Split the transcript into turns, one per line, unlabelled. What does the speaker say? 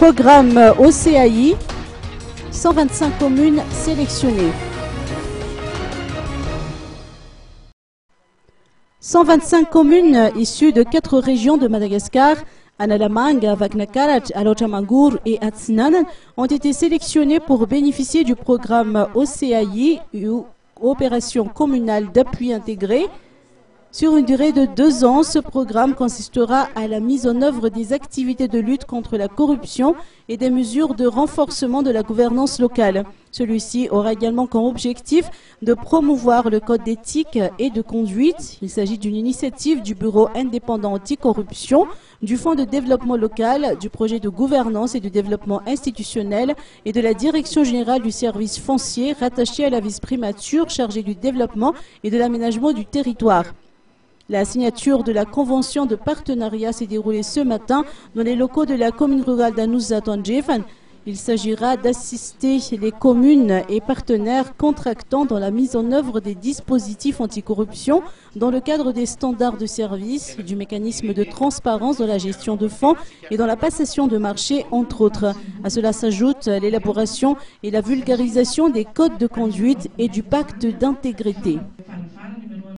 Programme OCAI, 125 communes sélectionnées. 125 communes issues de 4 régions de Madagascar, Analamanga, Vaknakarach, Alochamangur et Atsinanan, ont été sélectionnées pour bénéficier du programme OCAI, ou Opération communale d'appui intégré. Sur une durée de 2 ans, ce programme consistera à la mise en œuvre des activités de lutte contre la corruption et des mesures de renforcement de la gouvernance locale. Celui-ci aura également comme objectif de promouvoir le code d'éthique et de conduite. Il s'agit d'une initiative du Bureau indépendant anticorruption, du Fonds de développement local, du projet de gouvernance et de développement institutionnel et de la Direction générale du service foncier rattachée à la vice-primature chargée du développement et de l'aménagement du territoire. La signature de la convention de partenariat s'est déroulée ce matin dans les locaux de la commune rurale d'Anouzat-Tondjefan. Il s'agira d'assister les communes et partenaires contractants dans la mise en œuvre des dispositifs anticorruption dans le cadre des standards de service, du mécanisme de transparence dans la gestion de fonds et dans la passation de marché, entre autres. À cela s'ajoute l'élaboration et la vulgarisation des codes de conduite et du pacte d'intégrité.